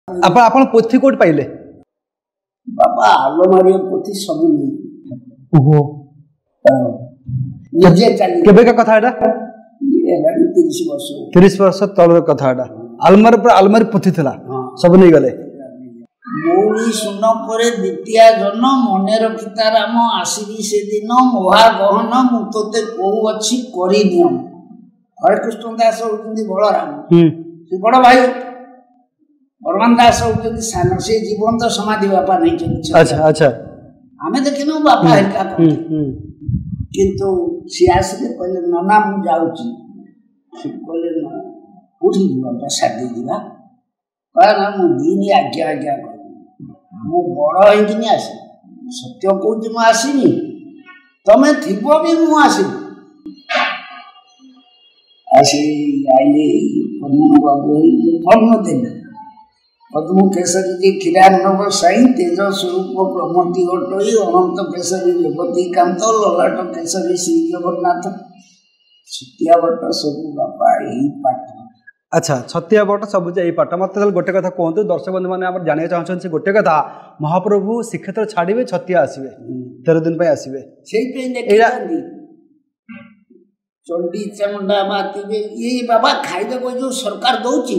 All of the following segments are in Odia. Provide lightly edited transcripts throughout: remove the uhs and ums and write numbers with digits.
ଆପଣ पोथी कोट पाइले बाबा आलमारी पोथी सब नहीं ओहो निजे चली केबे का कथा एटा ये 30 वर्ष 30 वर्ष तल कथा एटा आलमारी पर आलमारी पोथी थला सब नहीं गले मौली सुन परे द्वितीय जन्म मने रखिता राम आसीबी से दिन मोहा गहन मु तोते कहू अछि करी नियम हरे कृष्ण दास होती बलराम से बड़ भाई बलवान दास होती सान से जीवन तो समाधि बापा नहीं। अच्छा अच्छा आमे देखिनु बापा हेका किंतु सी आसिले कहले नना मु जाउची से कहले न उठी बापा साथी दिबा कहना मु दिन आज्ञा आज्ञा मु बड़ होइकिनी आसे सत्य कहूँ मु आसमी तमें थीबो भी मु आसमी आसी आइले पद्म बाबू पद्म देने पद्म केसरी जी खीरानव साई तेज स्वरूप प्रमति घटोई अनंत केसरी रेवती कांत ललाट केसरी श्री जगन्नाथ छतिया बट सब बापा यही पाठ। अच्छा छतिया बट सब यही पाठ मत गोटे कथा कहतु दर्शक बंधु मैंने जाना चाहते से गोटे कथा महाप्रभु श्रीक्षेत्र छाड़े छतिया आसवे 13 दिन आसवे चंडी चामुंडा माती ये बाबा खाइदे जो सरकार दौची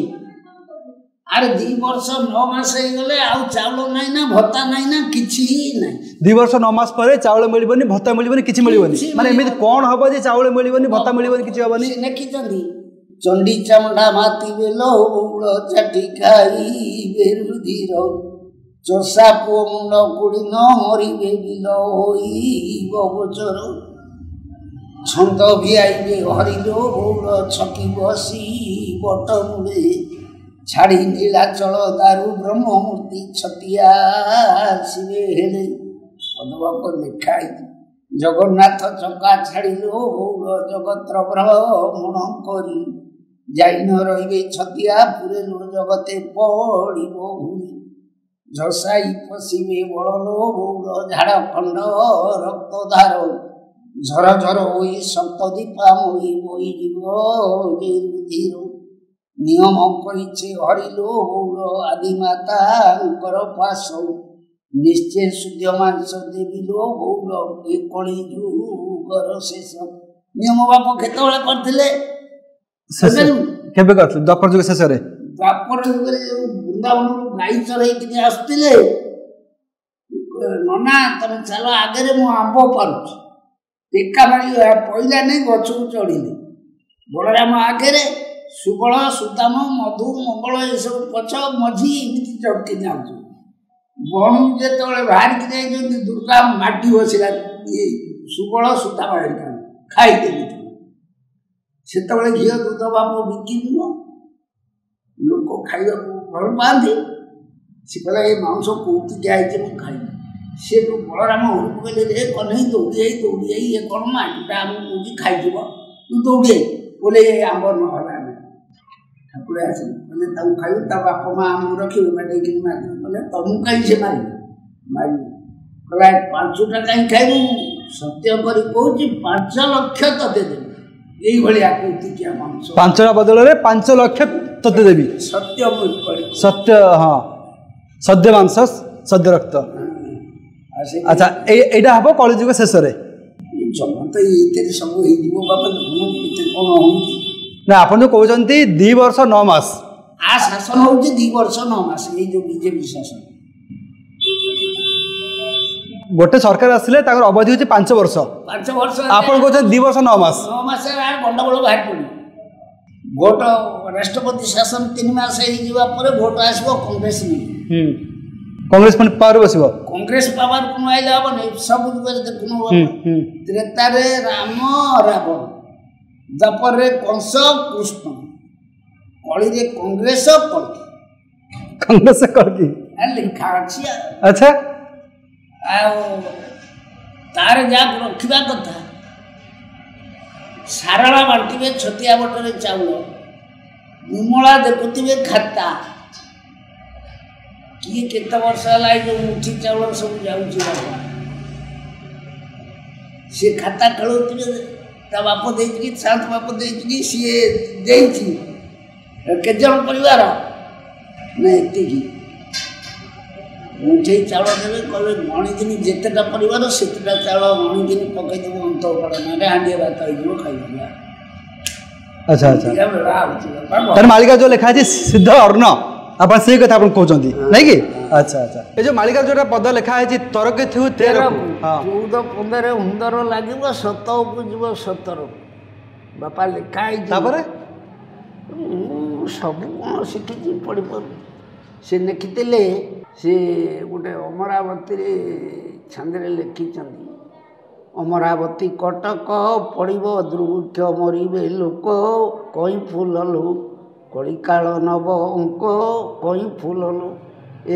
अरे 2 वर्ष 9 मास गले आउ चावल नहीं ना भत्ता नहीं ना किछि नहीं 2 वर्ष 9 मास पर चावल मिलबनी भत्ता मिलबनी किछि मिलबनी माने एमिति कोन हबो जे चावल मिलबनी भत्ता मिलबनी किछि हबनी से नेकी जंदी चंडी चामुंडा माती बेलो उलो चटी खाई बेरुधीर चोसा पो मुंड कुड़ी न मरी बेबिलो होई गोचर छंद भी आईबे हरिलो बौड़ छकी बसी बट मुड़े छाड़ी नीलाचल दारू ब्रह्ममूर्ति छतिया शिवे हेले पदबाप लिखाई जगन्नाथ चका छाड़िलो बौड़ जगत्र भ्रमण करी जाइन रही छतिया पुरेलो जगते पड़िबो भूमि झसाई पशिबे बड़लो बौड़ झाड़खंड रक्तधार झर झर होई सप्तदीपा मोई बोई जीव धीर नियम कहिछे हरिलो बौड़ आदिमाता पास निश्चय शुद्ध मांस देविलो बौड़ ए कली जुगर शेष नियम बाप केतबेले करथिले केबे करथिले द्वापर जुग शेष रे द्वापर जुग रे वृंदावन गाई चरे कि आस्तिले नना तमे चलो आगे रे मु आंबो पारुछ टेका मारी पहला नहीं गछ को चढ़िले बलराम आगे सुबल सुदाम मधु मंगल ये सब पछ मझी एमती चढ़के जाऊँ बणु जो बाहर की दुर्गा माटी बसला ये सुबल सुदाम खाईदेली से घी दूध बाप बिकी लोक खाइबा भल पाती सी कहला ये मांस कौटिक आई मुझे खाई सी तो बलराम हरକୁ कहले रे कन्हई दौड़ी आई ये कौन माटीटा आमको कौटी खाई तू दौड़ी आई बोले ये आंब नहला ठाकुर आसिले बोले ताऊ खाइबू ता बाप माँ आमको रखिए बाटे मार बोले तुमको कहीं से मार कहला 5टा कहीं खाइबू सत्य कर कहूँ 5 लाख तते देवी यही भाया कौटिकिया मांस 5टा बदल में 5 लाख तते देवी सत्य सत्य हाँ सद्य मांस सद्य रक्त। अच्छा एटा हबो कलिजुग शेष रे जमा तो ये सब हो बापा कौन हो ना आपन जो कहउचंती 2 वर्ष 9 मास आ शासन हो 2 वर्ष 9 मास ये जो बीजेपी शासन गोटे सरकार आसिले ताकर अवधि होची 5 वर्ष आपन कहउचंती 2 वर्ष 9 मास गंडगोल बाहर पड़ी भोट राष्ट्रपति शासन 3 मास हो जीवा पर भोट आसबो कांग्रेस में कांग्रेस पावर बसबो कांग्रेस पावर को आइले अब नहीं सब जुगर देखुनो त्रेता रे राम रावण द्वापर रे कंस कृष्ण कली रे कांग्रेस करकी लिखा अछि। अच्छा तार जा रखिबा कथा सारला बांटिबे छतिया बटरे चाउल निमला देखुथिबे खाता किए केते वर्ष है जो मुठी चावल सब जाऊँ सी खाता खेलुवे ता बाप देकी सात बाप देकी सी के जन परिवार ना एति ମୁଠେଇ ଚାଉଳ ଦେବେ କହିବେ ଗଣିକିନି ଯେତେଟା ପରିବାର ସେତେଟା ଚାଉଳ ଗଣିକିନି ପକେଇଦେବୁ ଅନ୍ତ ପଡ଼ା ମାନେ ହାଣ୍ଡିଏ ଭାତ ହେଇଯିବ ଖାଇଯିବା। ଆଚ୍ଛା ଆଚ୍ଛା ତାହେଲେ ମାଳିକା ଯେଉଁ ଲେଖା ଅଛି ସିଦ୍ଧ ଅର୍ଣ୍ଣ ଆପଣ ସେଇ କଥା ଆପଣ କହୁଛନ୍ତି ନାଇଁ କି? ଆଚ୍ଛା ଆଚ୍ଛା ଏ ଯେଉଁ ମାଳିକା ଯେଉଁଟା ପଦ ଲେଖା ହେଇଛି ତରକେ ଥିଉ ତେରକୁ 14-15 ହୁନ୍ଦର ଲାଗିବ ସତକୁ ଯିବ 17 ବାପା ଲେଖା ହେଇଛି। ତାପରେ ମୁଁ ସବୁ କ'ଣ ଶିଖିଛି ପଢ଼ିପାରୁ ସେ ଲେଖିଥିଲେ ସେ ଗୋଟେ ଅମରାବତୀରେ ଛାନ୍ଦରେ ଲେଖିଛନ୍ତି ଅମରାବତୀ କଟକ ପଡ଼ିବ ଦୁର୍ଭିକ୍ଷ ମରିବେ ଲୋକ କଇଁ ଫୁଲଲୁ କଳିକାଳ ନବ ଅଙ୍କ କଇଁ ଫୁଲଲୁ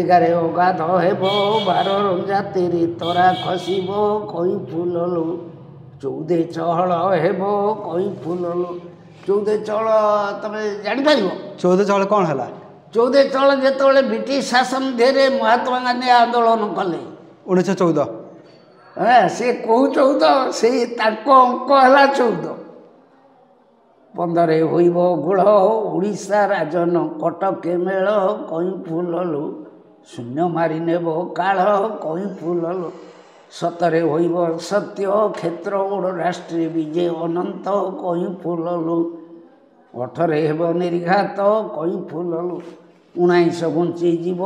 11 ଅଗାଧ ହେବ 12 ରଞ୍ଜା ତେରେ ତରା ଖସିବ କଇଁ ଫୁଲଲୁ 14 ଚହଳ ହେବ କଇଁ ଫୁଲଲୁ 14 ଚହଳ ତମେ ଜାଣିପାରିବ? 14 ଚହଳ କ'ଣ ହେଲା? 14 ଚହଳ ଯେତେବେଳେ ବ୍ରିଟିଶ ଶାସନ ଦେହରେ ମହାତ୍ମା ଗାନ୍ଧୀ ଆନ୍ଦୋଳନ କଲେ 1914 ସେ କୋଉ 14 ସେଇ ତାଙ୍କ ଅଙ୍କ ହେଲା 14। 15 ହୋଇବ ଗୁଳ ଓଡ଼ିଶା ରାଜନ କଟକେ ମେଳ କଇଁ ଫୁଲଲୁ ଶୂନ୍ୟ ମାରି ନେବ କାଳ କଇଁ ଫୁଲଲୁ 17 ହୋଇବ ସତ୍ୟ କ୍ଷେତ୍ର ଓଡ଼ ରାଷ୍ଟ୍ରୀୟ ବିଜେ ଅନନ୍ତ କଇଁ ଫୁଲଲୁ 18 ହେବ ନିର୍ଘାତ କଇଁ ଫୁଲଲୁ 19 ଘୁଞ୍ଚିଯିବ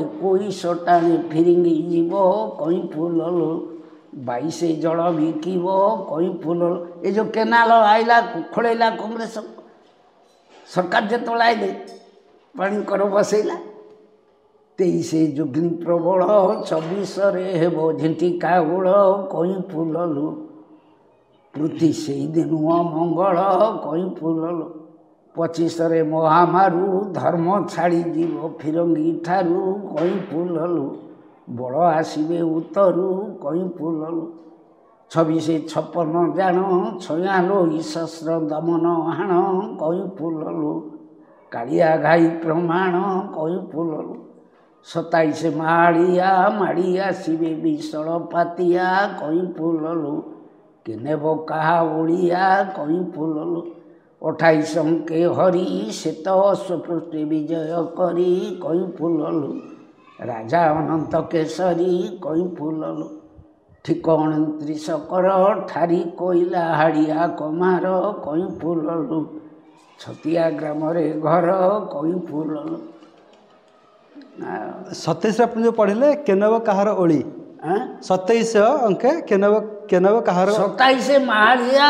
21 ଟାଣି ଫିରିଙ୍ଗି ଯିବ କଇଁ ଫୁଲଲୁ 22 ଜଳ ବିକିବ କଇଁ ଫୁଲଲୁ। ଏ ଯେଉଁ କେନାଲ ଆଇଲା ଖୋଳେଇଲା କଂଗ୍ରେସ ସରକାର ଯେତେବେଳେ ଆଇଲେ ପାଣି କର ବସେଇଲା 23 ଯୁଗ୍ନି ପ୍ରବଳ 24 ହେବ ଝିଣ୍ଟିକା ଗୋଳ କଇଁ ଫୁଲଲୁ ପୃଥ୍ୱୀ ସେଇଦିନୁ ଅମଙ୍ଗଳ କଇଁ ଫୁଲଲୁ 25 ମହାମାରୁ ଧର୍ମ ଛାଡ଼ିଯିବ ଫିରଙ୍ଗି ଠାରୁ କଇଁ ଫୁଲଲୁ ବଳ ଆସିବେ ଉତ୍ତରୁ କଇଁ ଫୁଲଲୁ 26-56 ଜାଣ ଛୟା ଲୋଇ ଶସ୍ତ୍ର ଦମନ ହାଣ କଇଁ ଫୁଲଲୁ କାଳିଆ ଘାଇ ପ୍ରମାଣ କଇଁ ଫୁଲଲୁ 27 ମାଳିଆ ମାଡ଼ି ଆସିବେ ବିଷଳ ପାତିଆ କଇଁ ଫୁଲଲୁ କେନେବ କାହା ଓଡ଼ିଆ କଇଁ ଫୁଲଲୁ 28 ଅଙ୍କେ ହରି ଶ୍ଵେତ ଅଶ୍ୱପୃଷ୍ଟି ବିଜୟ କରି କଇଁ ଫୁଲଲୁ ରାଜା ଅନନ୍ତ କେଶରୀ କଇଁ ଫୁଲଲୁ ଠିକ 29 କର ଠାରି କୋଇଲା ହାଡ଼ିଆ କମାର କଇଁ ଫୁଲଲୁ ଛତିଆ ଗ୍ରାମରେ ଘର କଇଁ ଫୁଲଲୁ। 27 ଆପଣ ଯେଉଁ ପଢ଼ିଲେ କେନବ କାହାର ଓଳି 27 ଅଙ୍କେ କେନବ କାହାର 27 ମାଳିଆ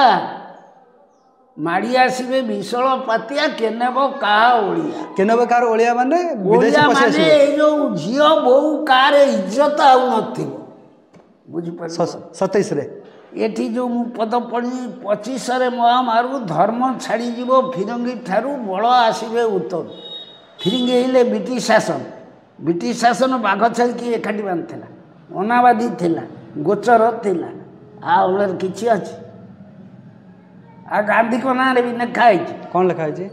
ମାଡ଼ି ଆସିବେ ବିଷଳ ପାତିଆ କେନେବ କାହା ଓଳିଆ କେନବ କାହାର ଓଳିଆ ମାନେ ଓଳିଆ ମାନେ ଏଇ ଯେଉଁ ଝିଅ ବୋଉ କାହାର ଇଜ୍ଜତ ଆଉ ନଥିବ ବୁଝିପାରିଲ? 27ରେ ଏଠି ଯେଉଁ ମୁଁ ପଦ ପଢ଼ି 25 ମହାମାରୁ ଧର୍ମ ଛାଡ଼ିଯିବ ଫିରଙ୍ଗି ଠାରୁ ବଳ ଆସିବେ ଉତ୍ତର ଫିରିଙ୍ଗି ହେଇଲେ ବ୍ରିଟିଶ ଶାସନ ବାଘ ଛାଡ଼ିକି ଏକାଠି ବାନ୍ଧିଥିଲା ଅନାବାଦୀ ଥିଲା ଗୋଚର ଥିଲା ଆଉ କିଛି ଅଛି ଆଉ ଗାନ୍ଧୀଙ୍କ ନାଁରେ ବି ଲେଖା ହେଇଛି କ'ଣ ଲେଖା ହେଇଛି?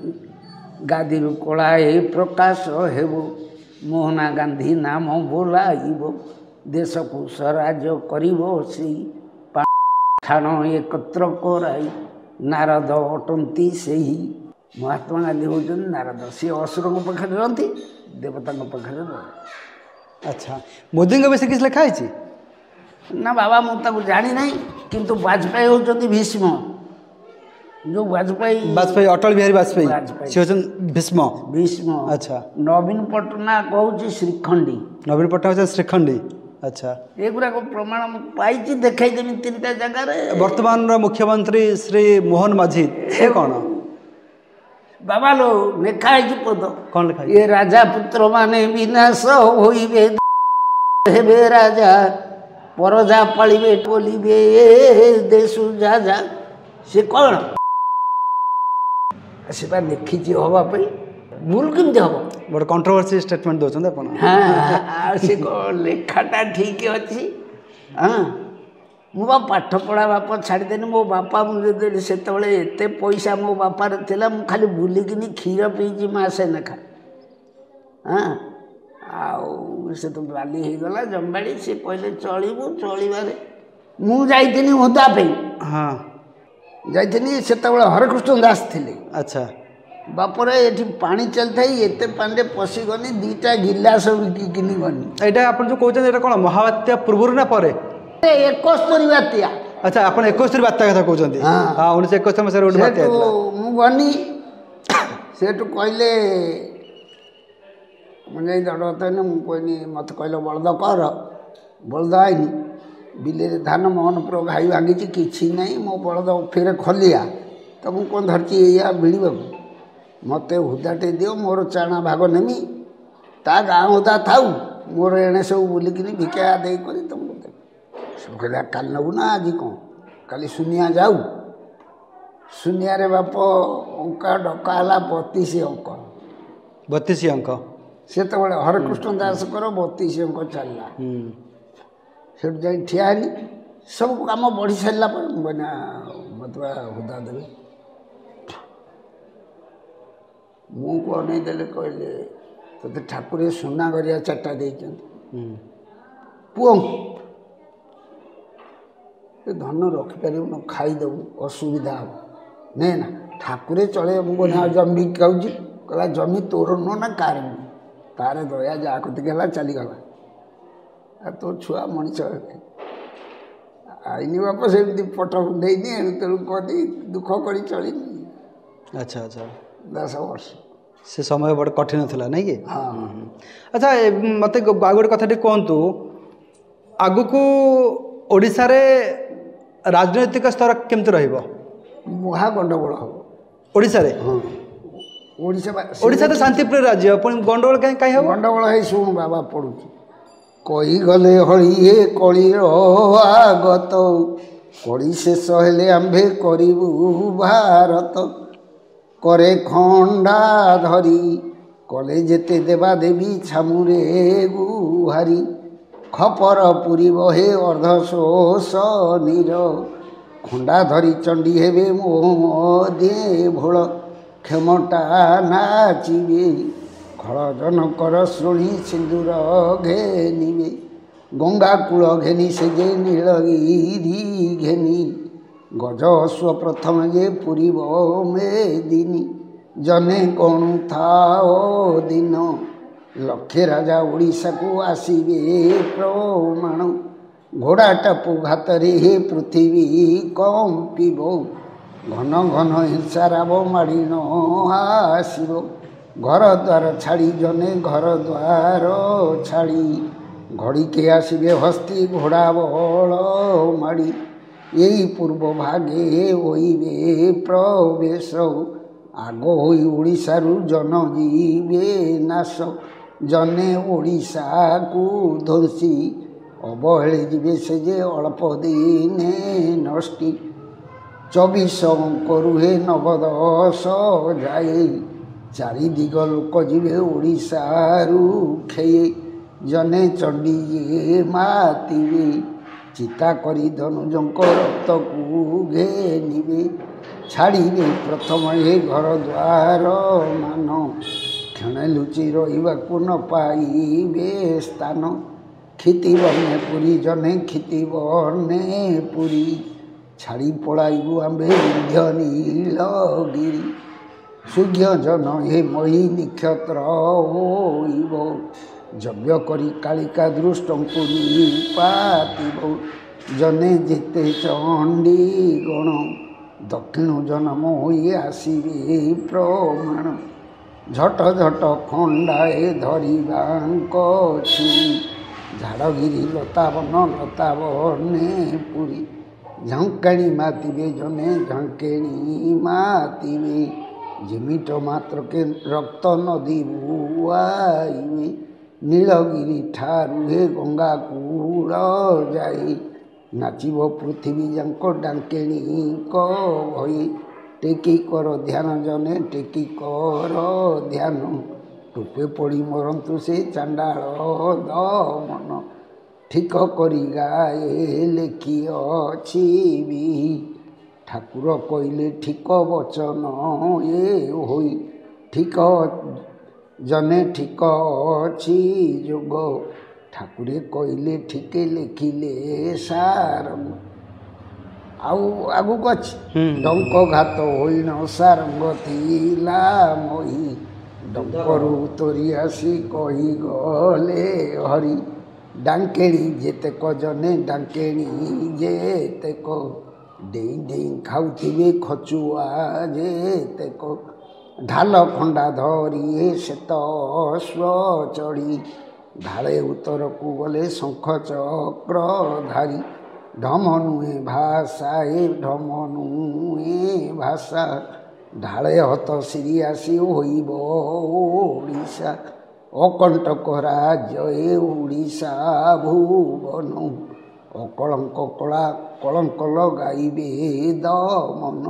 ଗାଦିରୁ କଳାଏ ପ୍ରକାଶ ହେବ ମୋହନା ଗାନ୍ଧୀ ନାମ ବୋଲାଇବ ଦେଶକୁ ସ୍ୱରାଜ୍ୟ କରିବ ସେଇ ଠାଣ ଏକତ୍ର କରାଇ ନାରଦ ଅଟନ୍ତି ସେହି ମହାତ୍ମା ଗାନ୍ଧୀ ହେଉଛନ୍ତି ନାରଦ ସିଏ ଅସୁରଙ୍କ ପାଖରେ ରହନ୍ତି ଦେବତାଙ୍କ ପାଖରେ ରହନ୍ତି। ଆଚ୍ଛା ମୋଦିଙ୍କ ବିଷୟରେ କିଛି ଲେଖା ହେଇଛି ନା ବାବା ମୁଁ ତାକୁ ଜାଣିନାହିଁ କିନ୍ତୁ ବାଜପେୟୀ ହେଉଛନ୍ତି ଭୀଷ୍ମ ଯେଉଁ ବାଜପେୟୀ ଅଟଳ ବିହାରୀ ବାଜପେୟୀ ସେ ହେଉଛନ୍ତି ଭୀଷ୍ମ। ଆଚ୍ଛା ନବୀନ ପଟ୍ଟନାୟକ ହେଉଛି ଶ୍ରୀଖଣ୍ଡୀ ନବୀନ ପଟ୍ଟନାୟକ ହେଉଛନ୍ତି ଶ୍ରୀଖଣ୍ଡୀ। ଆଚ୍ଛା ଏଗୁଡ଼ାକ ପ୍ରମାଣ ମୁଁ ପାଇଛି ଦେଖାଇଦେବି 3ଟା ଜାଗାରେ। ବର୍ତ୍ତମାନର ମୁଖ୍ୟମନ୍ତ୍ରୀ ଶ୍ରୀ ମୋହନ ମାଝୀ ସେ କ'ଣ ବାବା ଲୋ ଲେଖା ହେଇଛି ପଦ କ'ଣ ଲେଖା ଏ ରାଜା ପୁତ୍ର ମାନେ ବିନାଶ ହୋଇବେ ହେବେ ରାଜା ପରଜା ପାଳିବେ ଟୋଲିବେ ଦେଶୁ ଯା ଯା ସେ କ'ଣ ସେ ବା ଲେଖିଛି ହବା ପାଇଁ ଭୁଲ କେମିତି ହବ ଗୋଟେ କଣ୍ଟ୍ରୋଭର୍ସି ଷ୍ଟେଟମେଣ୍ଟ ଦେଉଛନ୍ତି ଆପଣ। ଆଉ ସେ ଲେଖାଟା ଠିକ୍ ଅଛି। ମୁଁ ବା ପାଠ ପଢ଼ା ବାପ ଛାଡ଼ିଦେନି ମୋ ବାପା ମୁଁ ଯଦି ସେତେବେଳେ ଏତେ ପଇସା ମୋ ବାପାର ଥିଲା ମୁଁ ଖାଲି ବୁଲିକିନି କ୍ଷୀର ପିଇଛି ମାସେ ଲେଖା ଆଉ ସେ ତ ବାଲି ହେଇଗଲା ଜମିବାଡ଼ି ସେ କହିଲେ ଚଳିବୁ ଚଳିବାରେ ମୁଁ ଯାଇଥିଲି ହୁଦା ପାଇଁ ଯାଇଥିଲି ସେତେବେଳେ ହରେକୃଷ୍ଣ ଦାସ ଥିଲେ। ଆଚ୍ଛା ବାପରେ ଏଠି ପାଣି ଚାଲିଥାଇ ଏତେ ପାଣିରେ ପଶିଗନି 2ଟା ଗିଲାସ ବିକିକିନି ଗନି। ଏଇଟା ଆପଣ ଯେଉଁ କହୁଛନ୍ତି ଏଇଟା କ'ଣ ମହାବାତ୍ୟା ପୂର୍ବରୁ ନା ପରେ? 71 ବାତ୍ୟା। ଆଚ୍ଛା ଆପଣ 71 ବାତ୍ୟା କଥା କହୁଛନ୍ତି? ହଁ 1971 ମସିହାରେ ଗୋଟେ ବାତ୍ୟା ହେଇଥିଲା। ମୁଁ ଗନି ସେଠୁ କହିଲେ ମୁଁ ଯାଇ ଦଣ୍ଡ ମୁଁ କହିନି ମୋତେ କହିଲ ବଳଦ କର ବଳଦ ଆଇନି ବିଲରେ ଧାନ ମୋହନପୁର ଘାଇ ଭାଙ୍ଗିଛି କିଛି ନାହିଁ ମୋ ବଳଦ ଫେରେ ଖଲିଆ ତ ମୁଁ କ'ଣ ଧରିଛି ଏଇଆ ଭିଡ଼ିବାକୁ ମୋତେ ହୁଦାଟେ ଦିଅ ମୋର ଚାଣା ଭାଗ ନେମି ତା ଗାଁ ହୁଦା ଥାଉ ମୋର ଏଣେ ସବୁ ବୁଲିକିନି ଭିକ୍ଷା ଦେଇ କରି ତୁମକୁ ଦେବି। ସବୁ କହିଲା କାଲି ନେବୁ ନା ଆଜି କ'ଣ କାଲି ସୁନିଆ ଯାଉ ସୁନିଆରେ ବାପ ଅଙ୍କା ଡକା ହେଲା 32 ଅଙ୍କ। 32 ଅଙ୍କ ସେତେବେଳେ ହରେକୃଷ୍ଣ ଦାସଙ୍କର 32 ଅଙ୍କ ଚାଲିଲା। ସେଠୁ ଯାଇ ଠିଆ ହେଲି ସବୁ କାମ ବଢ଼ି ସାରିଲା ପରେ ମୁଁ କହିଲି ମୋତେ ହୁଦା ଦେବେ। ମୁଁ କୁ ଅନେଇ ଦେଲେ କହିଲେ ତୋତେ ଠାକୁରେ ସୁନା ଗରିଆ 4ଟା ଦେଇଛନ୍ତି ପୁଅଙ୍କୁ ଏ ଧନ ରଖିପାରିବୁନି ଖାଇଦେବୁ ଅସୁବିଧା ହେବ ନେ ନା ଠାକୁରେ ଚଳେଇବ। ମୁଁ କହିଲି ଜମି ଖାଉଛି କହିଲା ଜମି ତୋର ନୁହଁ ନା କାର ନୁହଁ ତାର ଦୟା ଯାହା କତିକି ହେଲା ଚାଲିଗଲା ଆଉ ତୋ ଛୁଆ ମଣିଷ ଆଇନି ବାପ ସେମିତି ପଟ ଦେଇନି ଏଣୁ ତେଣୁ କହନ୍ତି ଦୁଃଖ କରି ଚଳିନି। ଆଚ୍ଛା ଆଚ୍ଛା 10 ବର୍ଷ ସେ ସମୟ ବଡ଼ କଠିନ ଥିଲା ନାଇଁ କି? ହଁ। ଆଚ୍ଛା ମୋତେ ଆଉ ଗୋଟେ କଥା ଟିକେ କୁହନ୍ତୁ ଆଗକୁ ଓଡ଼ିଶାରେ ରାଜନୈତିକ ସ୍ତର କେମିତି ରହିବ? ମହା ଗଣ୍ଡଗୋଳ ହେବ ଓଡ଼ିଶାରେ। ହଁ ଓଡ଼ିଶା ତ ଶାନ୍ତିପ୍ରିୟ ରାଜ୍ୟ ପୁଣି ଗଣ୍ଡଗୋଳ କାହିଁ ହେବ? ଗଣ୍ଡଗୋଳ ହେଇ ଶୁଣୁ ବାବା ପଡ଼ୁଛି କହିଗଲେ ହଳିଏ କଳିର ଆଗତ କଳି ଶେଷ ହେଲେ ଆମ୍ଭେ କରିବୁ ଭାରତ କରେ ଖଣ୍ଡା ଧରି କଲେ ଯେତେ ଦେବା ଦେବୀ ଛାମୁରେ ଗୁହାରି ଖପର ପୁରିବ ହେ ଅର୍ଦ୍ଧଶୋଷଣୀର ଖଣ୍ଡା ଧରି ଚଣ୍ଡୀ ହେବେ ମୋ ଦେ ଭୋଳ କ୍ଷମଟା ନାଚିବେ ଖଳ ଜନକର ଶ୍ରୋଣୀ ସିନ୍ଦୁର ଘେନିବେ ଗଙ୍ଗା କୂଳ ଘେନି ସେ ଯେ ନୀଳଗିରି ଘେନି ଗଜ ଅଶ୍ୱ ପ୍ରଥମେ ଯେ ପୁରିବ ମେଦିନୀ ଜନେ କଣୁ ଥାଅ ଦିନ ଲକ୍ଷେ ରାଜା ଓଡ଼ିଶାକୁ ଆସିବେ ପ୍ରମାଣ ଘୋଡ଼ା ଟାପୁ ଘାତରେ ହେ ପୃଥିବୀ କମ୍ପିବ ଘନ ଘନ ହିଂସାରାବ ମାଡ଼ିନ ଆସିବ ଘର ଦ୍ୱାର ଛାଡ଼ି ଜନେ ଘର ଦ୍ୱାର ଛାଡ଼ି ଘଡ଼ିକେ ଆସିବେ ହସ୍ତି ଘୋଡ଼ା ବଳ ମାଡ଼ି ଏଇ ପୂର୍ବ ଭାଗେ ହୋଇବେ ପ୍ରବେଶ ଆଗ ହୋଇ ଓଡ଼ିଶାରୁ ଜନ ଯିବେ ନାଶ ଜନେ ଓଡ଼ିଶାକୁ ଧ୍ୱଂସୀ ଅବହେଳି ଯିବେ ସେ ଯେ ଅଳ୍ପ ଦିନେ ନଷ୍ଟି 24 ଅଙ୍କ ରୁହେ 9-10 ଯାଏ ଚାରିଦିଗ ଲୋକ ଯିବେ ଓଡ଼ିଶାରୁ ଖେଏ ଜନେ ଚଣ୍ଡୀ ମାତିବେ ଚିତା କରି ଧନୁଜଙ୍କ ରକ୍ତକୁ ଘେନିବେ ଛାଡ଼ିବେ ପ୍ରଥମ ଏ ଘର ଦ୍ୱାର ମାନ କ୍ଷଣେ ଲୁଚି ରହିବାକୁ ନ ପାଇବେ ସ୍ଥାନ କ୍ଷିତି ବର୍ଣ୍ଣେ ପୁରୀ ଜନେ କ୍ଷିତି ବର୍ଣ୍ଣେ ପୁରୀ ଛାଡ଼ି ପଳାଇବୁ ଆମ୍ଭେ ବିନ୍ଧ୍ୟ ନୀଳଗିରି ସୂର୍ଯ୍ୟ ଜନ ହେ ମହି ନିକ୍ଷତ୍ର ହୋଇବ ଯଜ୍ଞ କରି କାଳିକା ଦୃଷ୍ଟଙ୍କୁ ନିପାତିବ ଜନେ ଯେତେ ଚଣ୍ଡୀ ଗଣ ଦକ୍ଷିଣ ଜନମ ହୋଇ ଆସିବେ ପ୍ରମାଣ ଝଟ ଝଟ ଖଣ୍ଡାଏ ଧରିବାଙ୍କ ଛୁରୀ ଝାଡ଼ଗିରି ଲତାବନ ଲତାବନେ ପୁରୀ ଝାଙ୍କେଣି ମାତିବେ ଜନେ ଝାଙ୍କେଣି ମାତିବେ ଯେମିଟ ମାତ୍ରକେ ରକ୍ତ ନଦୀ ବୁଆଇବେ ନୀଳଗିରି ଠାରୁ ହେ ଗଙ୍ଗା କୂଳ ଯାଇ ନାଚିବ ପୃଥିବୀ ଯାଙ୍କ ଡାଙ୍କେଣିଙ୍କ ଭଇ ଟେକି କର ଧ୍ୟାନ ଜନେ ଟେକି କର ଧ୍ୟାନ ଟୋପେ ପଡ଼ି ମରନ୍ତୁ ସେ ଚାଣ୍ଡାଳ ଦମନ ଠିକ କରି ଗାଏ ଲେଖି ଅଛି ବି ଠାକୁର କହିଲେ ଠିକ ବଚନ ଏ ହୋଇ ଠିକ ଜନେ ଠିକ ଅଛି ଯୋଗ ଠାକୁରେ କହିଲେ ଠିକେ ଲେଖିଲେ ସାର ଆଉ ଆଗକୁ ଅଛି ଡଙ୍କ ଘାତ ହୋଇନ ସାରଙ୍ଗ ଥିଲା ମହି ଡଙ୍କରୁ ତୋରି ଆସି କହିଗଲେ ହରି ଡାଙ୍କେଣି ଯେତେକ ଜନେ ଡାଙ୍କେଣି ଯେତେକ ଡେଇଁ ଡେଇଁ ଖାଉଥିବେ ଖଚୁଆ ଯେତେକ ଢାଲ ଖଣ୍ଡା ଧରି ସେତ ସ୍ୱ ଚଢ଼ି ଢାଳେ ଉତ୍ତରକୁ ଗଲେ ଶଙ୍ଖ ଚକ୍ର ଧାରି ଢମ ନୁହେଁ ଭାଷା ଢମ ନୁହେଁ ଭାଷା ଢାଳେ ହତ ସିରି ଆସି ହୋଇବ ଓଡ଼ିଶା ଅକଣ୍ଟକ ରାଜ୍ୟ ଓଡ଼ିଶା ଭୁବନ ଅକଳଙ୍କ କଳା କଳଙ୍କ ଲଗାଇବେ ଦମନ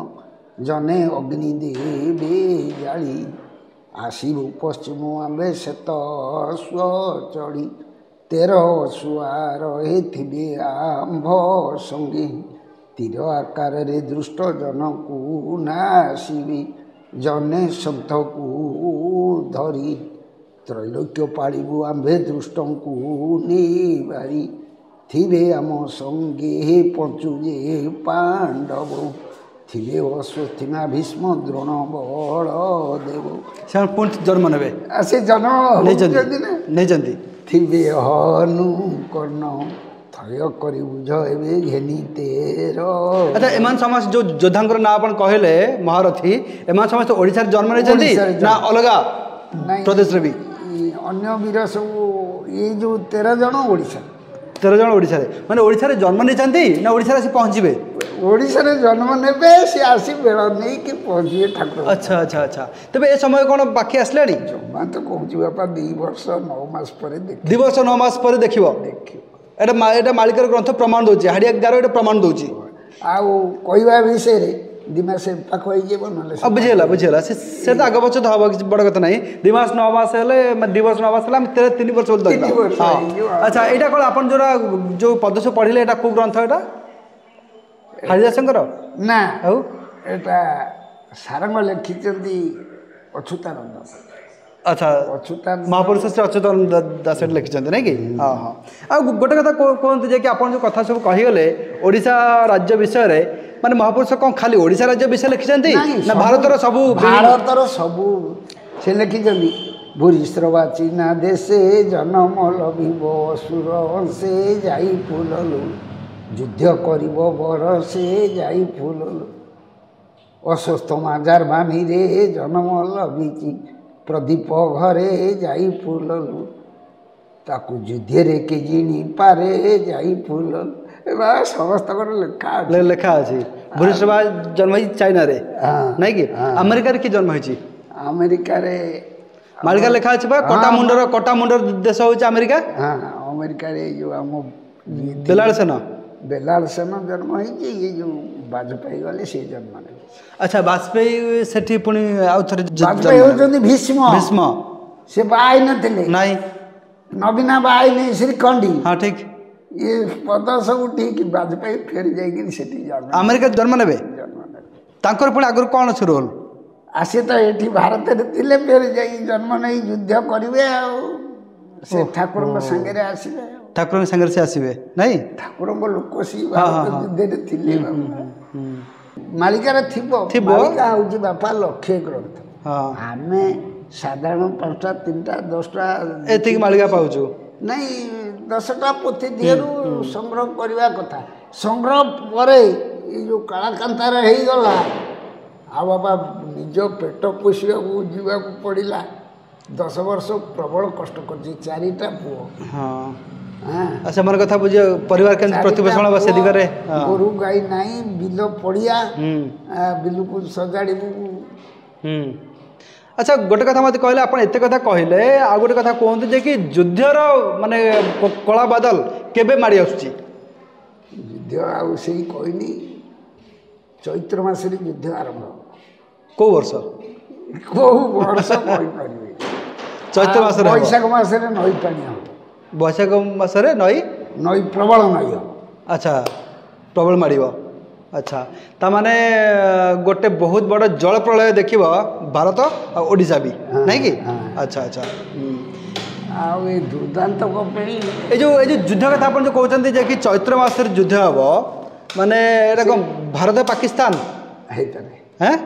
ଜନେ ଅଗ୍ନି ଦେବେ ଜାଳି ଆସିବୁ ପଶ୍ଚିମ ଆମ୍ବେ ସେତ ସ୍ୱ ଚଢ଼ି 13 ସୁଆର ଥିବେ ଆମ୍ଭ ସଙ୍ଗେ ତୀର ଆକାରରେ ଦୃଷ୍ଟ ଜନକୁ ନାସିବେ ଜନେ ସନ୍ଥକୁ ଧରି ତ୍ରୈଲୋକ୍ୟ ପାଳିବୁ ଆମ୍ଭେ ଦୃଷ୍ଟଙ୍କୁ ନେବାରି ଥିବେ ଆମ ସଙ୍ଗେ ପଞ୍ଚୁ ଯେ ପାଣ୍ଡବ ଥିବେ ଅଶ୍ୱତ୍ଥିମା ଭୀଷ୍ମ ଦ୍ରୋଣ ବଳଦେବ ସେମାନେ ପୁଣି ଜନ୍ମ ନେବେ ସେ ଜନ୍ମ ନେଇଛନ୍ତି ଥିବେ ହନୁ କର୍ଣ୍ଣ ଥୟ କରି ବୁଝ ଏବେ ଘେନି ତେର। ଆଚ୍ଛା ଏମାନେ ସମସ୍ତେ ଯେଉଁ ଯୋଦ୍ଧାଙ୍କର ନାଁ ଆପଣ କହିଲେ ମହାରଥୀ ଏମାନେ ସମସ୍ତେ ଓଡ଼ିଶାରେ ଜନ୍ମ ନେଇଛନ୍ତି ନା ଅଲଗା ପ୍ରଦେଶରେ ବି ଅନ୍ୟ ବୀର ସବୁ ଏଇ ଯେଉଁ 13 ଜଣ ଓଡ଼ିଶା 13 ଜଣ ଓଡ଼ିଶାରେ ମାନେ ଓଡ଼ିଶାରେ ଜନ୍ମ ନେଇଛନ୍ତି ନା ଓଡ଼ିଶାରେ ଆସି ପହଞ୍ଚିବେ ଓଡ଼ିଶାରେ ଜନ୍ମ ନେବେ ସେ ଆସି ବେଳ ନେଇକି ପହଞ୍ଚିବେ ଠାକୁର। ଆଚ୍ଛା ଆଚ୍ଛା ଆଚ୍ଛା ତେବେ ଏ ସମୟ କ'ଣ ବାକି ଆସିଲାଣି ଜମା ତ କହୁଛି ବାପା 2 ବର୍ଷ 9 ମାସ ପରେ 2 ବର୍ଷ 9 ମାସ ପରେ ଦେଖିବ ଏଇଟା ମାଳିକାର ଗ୍ରନ୍ଥ ପ୍ରମାଣ ଦେଉଛି ହାଡ଼ିଆ ଗାର ଏଇଟା ପ୍ରମାଣ ଦେଉଛି ଆଉ କହିବା ବିଷୟରେ 2 ମାସ ପାଖ ହେଇଯିବ ନହେଲେ ବୁଝିଗଲା ସେ ତ ଆଗ ପଛ ତ ହେବ କିଛି ବଡ଼ କଥା ନାହିଁ 2 ମାସ 9 ମାସ ହେଲେ 2 ବର୍ଷ 9 ମାସ ହେଲେ ଆମେ 3 ବର୍ଷ ବୋଲି ଧରିବା ଆଚ୍ଛା ଏଇଟା କ'ଣ ଆପଣ ଯେଉଁ ପଦଶ ପଢ଼ିଲେ ଏଇଟା କେଉଁ ଗ୍ରନ୍ଥ ଏଇଟା ହାଡ଼ିଦାସଙ୍କର ନା ଆଉ ଏଇଟା ସାରଙ୍ଗ ଲେଖିଛନ୍ତି ଅଚ୍ୟୁତାନନ୍ଦ ଆଚ୍ଛା ମହାପୁରୁଷ ଶ୍ରୀ ଅଚ୍ୟୁତାନନ୍ଦ ଦାସ ଲେଖିଛନ୍ତି ନାଇଁ କି ହଁ ହଁ ଆଉ ଗୋଟେ କଥା କୁହନ୍ତୁ ଯେ କି ଆପଣ ଯେଉଁ କଥା ସବୁ କହିଗଲେ ଓଡ଼ିଶା ରାଜ୍ୟ ବିଷୟରେ ମାନେ ମହାପୁରୁଷ କ'ଣ ଖାଲି ଓଡ଼ିଶା ରାଜ୍ୟ ବିଷୟ ଲେଖିଛନ୍ତି ନା ଭାରତର ସବୁ ସେ ଲେଖିଛନ୍ତି ଭୂରିଶ୍ରବା ଚିନା ଦେଶେ ଜନମ ଲଭିବ ଅସୁର ସେ ଯାଇ ଫୁଲଲୁ ଯୁଦ୍ଧ କରିବ ବରସେ ଯାଇ ଫୁଲଲୁ ଅସ୍ୱସ୍ଥ ମାଜାର ବାଣୀରେ ଜନ୍ମ ଲଭିଛି ପ୍ରଦୀପ ଘରେ ଯାଇ ଫୁଲଲୁ ତାକୁ ଯୁଦ୍ଧରେ କେ ଜିଣି ପାରେ ଯାଇ ଫୁଲଲୁ ସମସ୍ତଙ୍କର ଲେଖା ଅଛି ଭୂରିଶ୍ରବା ଜନ୍ମ ହେଇଛି ଚାଇନାରେ ନାଇଁ କି ଆମେରିକାରେ କି ଜନ୍ମ ହେଇଛି ଆମେରିକାରେ ମାଳିକା ଲେଖା ଅଛି ବା କଟା ମୁଣ୍ଡର ଦେଶ ହେଉଛି ଆମେରିକା ଆମେରିକାରେ ଏଇ ଯେଉଁ ଆମ ବେଲାଳ ସେନ ଜନ୍ମ ହେଇଛି ଏ ଯେଉଁ ବାଜପେୟୀ ଗଲେ ସେ ଜନ୍ମ ନେବେ ଆଚ୍ଛା ବାଜପେୟୀ ସେଠି ପୁଣି ଆଉ ଥରେ ବାଜପେୟୀ ହେଉଛନ୍ତି ଭୀଷ୍ମ ସେ ବାହା ହେଇନଥିଲେ ନାଇଁ ନବୀନା ବାହା ହେଇନି ଶ୍ରୀଖଣ୍ଡୀ ହଁ ଠିକ ଇଏ ପଦ ସବୁ ଠିକ ବାଜପେୟୀ ଫେରି ଯାଇକିରି ସେଠି ଆମେରିକାରେ ଜନ୍ମ ନେବେ ତାଙ୍କର ପୁଣି ଆଗରୁ କ'ଣ ଅଛି ରୋଲ ଆସି ତ ଏଠି ଭାରତରେ ଥିଲେ ଫେରି ଯାଇକି ଜନ୍ମ ନେଇ ଯୁଦ୍ଧ କରିବେ ଆଉ ସେ ଠାକୁରଙ୍କ ସାଙ୍ଗରେ ଆସିବେ ଠାକୁରଙ୍କ ସାଙ୍ଗରେ ସେ ଆସିବେ ନାଇଁ ଠାକୁରଙ୍କ ଲୋକ ସିଏ ଯୁଦ୍ଧରେ ଥିଲେ ମାଳିକାରେ ଥିବ ମାଳିକା ହେଉଛି ବାପା ଲକ୍ଷେ ଗ୍ରନ୍ଥ ଆମେ ସାଧାରଣ 5ଟା 3ଟା 10ଟା ଏତିକି ମାଳିକା ପାଉଛୁ ନାଇଁ 10ଟା ପୋଥି ଦିହରୁ ସଂଗ୍ରହ କରିବା କଥା ସଂଗ୍ରହ ପରେ ଏଇ ଯେଉଁ କାଳାକାନ୍ତାର ହେଇଗଲା ଆଉ ବାପା ନିଜ ପେଟ ପୋଷିବାକୁ ଯିବାକୁ ପଡ଼ିଲା 10 ବର୍ଷ ପ୍ରବଳ କଷ୍ଟ କରିଛି 4ଟା ପୁଅ ସେମାନେ କଥା ବୁଝ ପରିବାର କେମିତି ପ୍ରତିପୋଷଣ ହେବ ସେ ଦିଗରେ ଗୋରୁ ଗାଈ ନାହିଁ ବିଲ ପଡ଼ିଆ ବିଲକୁ ସଜାଡ଼ିବୁ ଆଚ୍ଛା ଗୋଟେ କଥା ମୋତେ କହିଲେ ଆପଣ ଏତେ କଥା କହିଲେ ଆଉ ଗୋଟେ କଥା କୁହନ୍ତୁ ଯେ କି ଯୁଦ୍ଧର ମାନେ କଳା ବାଦଲ କେବେ ମାଡ଼ି ଆସୁଛି ଯୁଦ୍ଧ ଆଉ ସେଇ କହିନି ଚୈତ୍ର ମାସରେ ଯୁଦ୍ଧ ଆରମ୍ଭ ହେବ କେଉଁ ବର୍ଷ କହିପାରିବେ ଚୈତ୍ର ମାସରେ ବୈଶାଖ ମାସରେ ନଈ ପାଣି ହେବ ବୈଶାଖ ମାସରେ ନଈ ପ୍ରବଳ ନଈ ହେବ ଆଚ୍ଛା ପ୍ରବଳ ମାଡ଼ିବ ଆଚ୍ଛା ତାମାନେ ଗୋଟେ ବହୁତ ବଡ଼ ଜଳ ପ୍ରଳୟ ଦେଖିବ ଭାରତ ଆଉ ଓଡ଼ିଶା ବି ନାଇଁ କି ଆଚ୍ଛା ଆଚ୍ଛା ଆଉ ଏ ଦୁର୍ଦାନ୍ତକ ପାଇଁ ଏ ଯେଉଁ ଯୁଦ୍ଧ କଥା ଆପଣ ଯେଉଁ କହୁଛନ୍ତି ଯେ କି ଚୈତ୍ର ମାସରେ ଯୁଦ୍ଧ ହେବ ମାନେ ଏଇଟା କ'ଣ ଭାରତ ପାକିସ୍ତାନ ହେଇପାରେ হ্যাঁ